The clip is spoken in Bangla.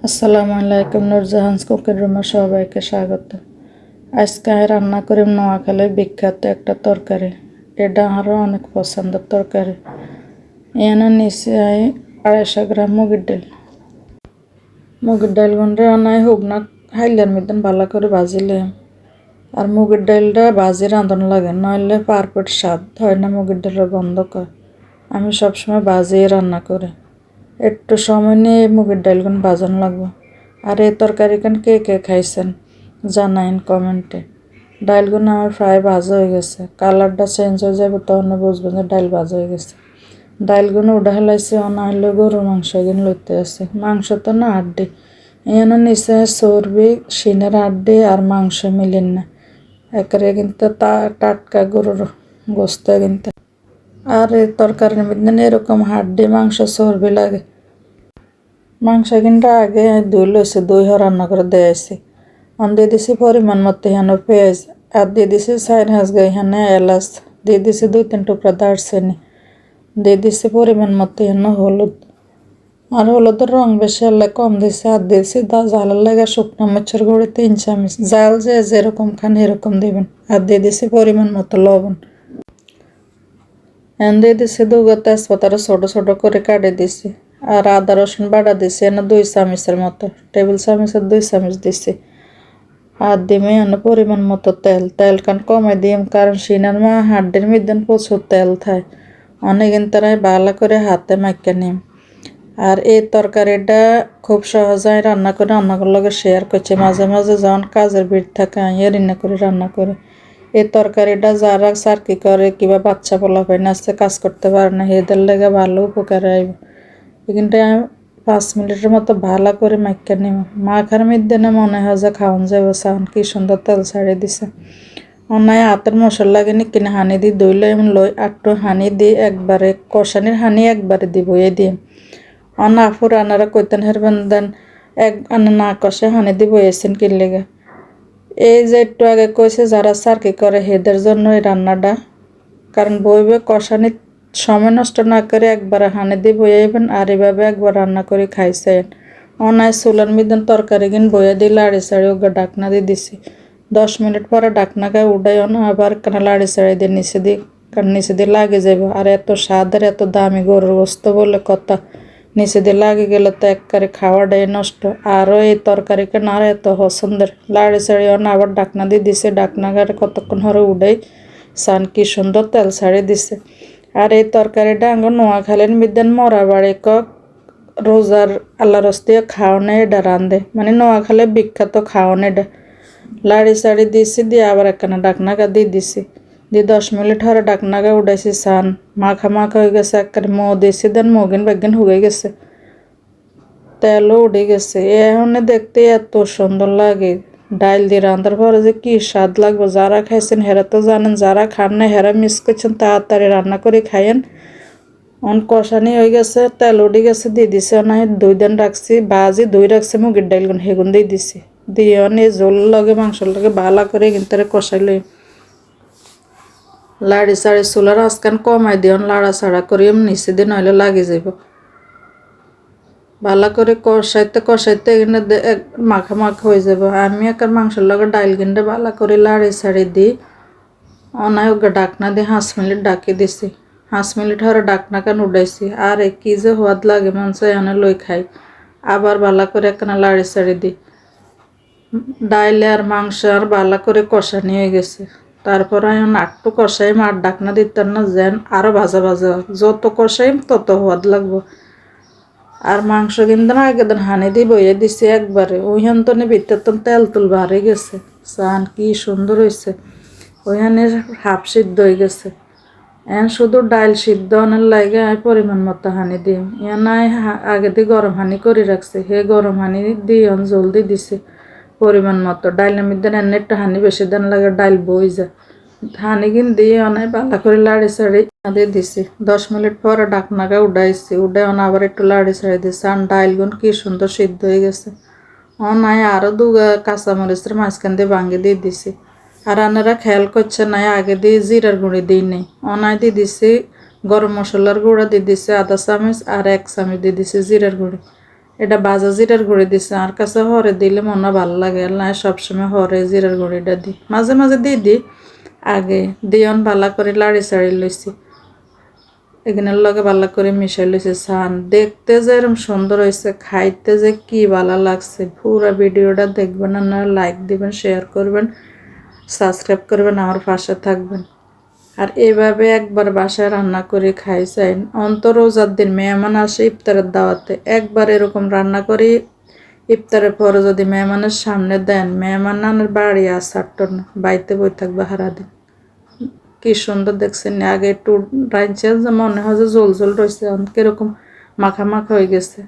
আসসালামু আলাইকুম, নূরজাহানস কুকের রুমে সবাইকে স্বাগত। আজকে আমি রান্না করি নোয়াখালীর বিখ্যাত একটা তরকারি। এটা আরও অনেক পছন্দের তরকারি। এখানে নিচে আমি 250 গ্রাম মুগের ডাল গুঁড়ে আনাই হোক না হাইলার মধ্যে ভালো করে ভাজিলে। আর মুগের ডালটা ভাজি রাঁধন লাগে, নইলে পারফেক্ট স্বাদ হয় না, মুগের ডালের গন্ধ করে। আমি সবসময় ভাজিয়ে রান্না করি। একটু সময় নিয়ে মুগের ডালগুন ভাজানো লাগবে। আর এই তরকারিখান কে কে খাইছেন জানাইন কমেন্টে। ডালগুন আমার প্রায় ভাজা হয়ে গেছে, কালারটা চেঞ্জ হয়ে যাবে, তখন বুঝবেন যে ডাল ভাজা হয়ে গেছে। ডালগুন উঠা হেলাইছে, অনা হইলে গরুর মাংস এগুন লইতে আছে। মাংস তো না হাড্ডি, এখানে নিচে চর্বি, শিনের হাড্ডি আর মাংস মিলেন না, একেবারে কিন্তু টাটকা গরুর গোস্ত কিন্তু। আর এই তরকারির মধ্যে এরকম হাড্ডি মাংস চর্বি লাগে। মাংস কিন্তু আগে ধুই লইছে, দই রান্না করে দিয়েছি। দিয়ে দিছি পরিমাণ মতো এখানে পেঁয়াজ, আর দিয়ে দিছি 4 গাই এখানে এলাচ, দিয়ে দিছি 2-3 টুকরা দারচিনি, দিয়ে দিছি পরিমাণ মতো এখানে হলুদ। আর হলুদের রং বেশি হলে কম দিছি। আর দিয়েছি ঝালের লেগে শুকনো মরিচের গুঁড়ি 3 চামচ, জাল যে যেরকম খান এরকম দিবেন। আর দিয়ে দিছি পরিমাণ মতো লবণ। দিয়ে দিছি 2 তেজপাতা ছোট ছোট করে কাটে দিছি। আর আদা রসুন বাটা দিছি এনে 2 চামচের মতো, টেবিল চামচের 2 চামচ দিছি। আর দিমে এনে পরিমাণ মতো তেল কান কমাই দিম, কারণ সিনার হাড্ডির মধ্যে প্রচুর তেল থাকে। অনেকদিন তারাই ভালো করে হাতে মাইকা নিম। আর এই তরকারিটা খুব সহজে রান্না করে অন্যগুলোর লগে শেয়ার করছি। মাঝে মাঝে যখন কাজের ভিড় থাকে আমি রান্না করে এই তরকারিটা যারা সার্কি করে কিংবা বাচ্চা পোলা পাই না আসতে কাজ করতে পারে না, এদের লেগে ভালো উপকার আইব। কিন্তু আমি 5 মিনিটের মতো ভালো করে মাইকা নিব। মাখার মধ্যে না মনে হয় যে খাওয়ান যাবে। সাউন্ড কি সুন্দর তেল ছাড়িয়ে দিছে। অন্যায় হাতের মশলা লাগে নি কিনে হানি দি দইলে এমন লই একটু হানি দিয়ে একবারে কষানির হানি একবারে দিব এ দিয়ে। অনা আফুর আনারা কইতেন হেরবেন দেন এক আনা না কষে হানি দিব এসেন কি লেগে। এই যে একটু আগে কইছে যারা সার্কি করে হেদের জন্য এই রান্নাটা, কারণ বইবে কষানি সময় নষ্ট না করে একবার হানে দিয়ে বইয়াইবেন। আর এভাবে একবার রান্না করে খাইছেন। অনায় চুলার মধ্যে তরকারি কিন বইয়া দিয়ে লাড়ি চাড়ি ওকে ডাকনা দিয়ে দিছি। 10 মিনিট পরে ডাকনা গায়ে উঠাই না আবার কানা লাড়ি চাড়ি দিয়ে নিচে দিই, কারণ নিচে দিয়ে লাগে যাব। আর এত স্বাদের এত দামি গরুর গোস্ত বলে কথা, নিচে দিয়ে লাগে গেলে তো একবারে খাওয়াটাই নষ্ট। আরও এই তরকারি কেন আর এত পছন্দের। লাড়ি চাড়ি না আবার ডাকনা দিয়ে দিছে, ডাকনা গায়ে কতক্ষণ হরে উঠাই সান কি সুন্দর তেল ছাড়ি দিছে। আর এই তরকারিটা আঙ্গ নোয়াখালীর মধ্যে মরা বাড়ি কক রোজার আল্লাহ রস্তিয়ে খাওয়ানো এটা রান্ধে, মানে নোয়াখালীর বিখ্যাত খাওয়ানো এটা। লাড়ি চাড়ি দিছি দিয়ে আবার একখানা ডাকনাগা দিয়ে দিছি, দিয়ে 10 মিনিট হরে ডাকনাগা উঠাইছি। সান মাখা মাখা হয়ে গেছে, একবারে মো দিছি, দেন মগিন বেগিন হয়ে গেছে, তেলও উঠে গেছে। এখন দেখতে এত সুন্দর লাগে। ডাইল দিয়ে রান্ধার পরে যে কি স্বাদ লাগবে, যারা খাইছেন হেরা তো জানেন, যারা খান না হেরা মিস করছেন, তাড়াতাড়ি রান্না করে খাইয়েন। কষানি হয়ে গেছে, তেল উঠে গেছে, দিয়ে দিছে অনায় 2 দিন রাখছি, বাজি 2 রাখছি মুগের ডাইলগুন হেগুন দিয়ে দিছি। দিয়ে অনেক জোল লগে মাংসর লগে ভালো করে কিন্তু কষাই লই। লাড়ি চাড়ি চুলার আজকান কমাই দিন, লাড়া ছাড়া করি নিচে দিয়ে নইলে লাগে যাব। ভালো করে কষাইতে এখানে মাখা মাখা হয়ে যাব। আমি একার মাংসের লগে ডাইল কিনতে ভালো করে লাড়ি ছাড়ি দিই। অনায় ডাকনা দিয়ে 5 মিনিট ডাকি দিছি। 5 মিনিট হরে ডাকনা কান উঠাইছি। আর কি যে সোয়াদ লাগে, মন চাই এনে লই খাই। আবার ভালো করে একখানা লাড়ি ছাড়ি দিই। ডাইলে আর মাংস আর ভালো করে কষানি হয়ে গেছে। তারপর আমি একটু কষাইম আর ডাকনা দিতাম না, যেন আরও ভাজা ভাজা, যত কষাইম তত সোয়াদ লাগবো। আর মাংস কিন্তু না আগে দিন হানি দিয়ে বইয়ে দিছি একবারে, ওইখান তো ভিতর তেল তুল বাড়ে গেছে। চান কি সুন্দর হয়েছে, ওইখানে হাফ সিদ্ধ হয়ে গেছে। এখন শুধু ডাইল সিদ্ধ অনেক লাগে আমি পরিমাণ মতো হানি দিম। নাই আগে দিয়ে গরম হানি করে রাখছে, হে গরম হানি দিয়ে জলদি দিছে পরিমাণ মতো। ডাইলের মধ্যে এনে একটু হানি বেশি দেন লাগে, ডাইল বই যায়। হানি কিন দিয়ে অনেক ভালো করে লাড়ি চাড়ি দিয়ে দিছি। 10 মিনিট পরে ডাকনাকে উঠাইছি, উঠে আবার একটু লাড়ি ছাড়ি দিছি। আর ডাইলগুন কি সুন্দর সিদ্ধ হয়ে গেছে। নাই আরও 2 কাঁচামরিচের মাঝখান দিয়ে ভাঙ্গি দিয়ে দিছি। আর আনারা খেয়াল করছে নাই আগে দিয়ে জিরার গুঁড়ি দিই নেই, অনায় দিয়ে দিছি গরম মশলার গুঁড়া দিয়ে দিছি আধা চামচ, আর 1 চামচ দিয়ে দিছি জিরার গুঁড়ি। এটা বাজা জিরার গুঁড়ি দিছে, আর কাছে হরে দিলে মনে ভালো লাগে, না সবসময় হরে জিরার গুঁড়িটা দিই, মাঝে মাঝে দিই আগে দিয়ন ভালো করে লাড়ি চাড়ি লইছি, এখানের লগে ভালো করে মিশাই লইছি সান। দেখতে যে এরকম সুন্দর হয়েছে, খাইতে যে কি ভালো লাগছে। পুরো ভিডিওটা দেখবেন, না লাইক দিবেন, শেয়ার করবেন, সাবস্ক্রাইব করবেন, আমার পাশে থাকবেন। আর এইভাবে একবার বাসায় রান্না করে খাই চাই, রোজার দিন মেহমান আসে ইফতারের দাওয়াতে, একবার এরকম রান্না করি ইফতারের পরে যদি মেহমানের সামনে দেন, মেহমানের বাড়ি আসার না, বাড়িতে বই থাকবে সারাদিন। কি সুন্দর দেখছেন, আগে একটু রাইছে মনে হয় যে জল জল রয়েছে, কিরকম মাখা মাখা হয়ে গেছে।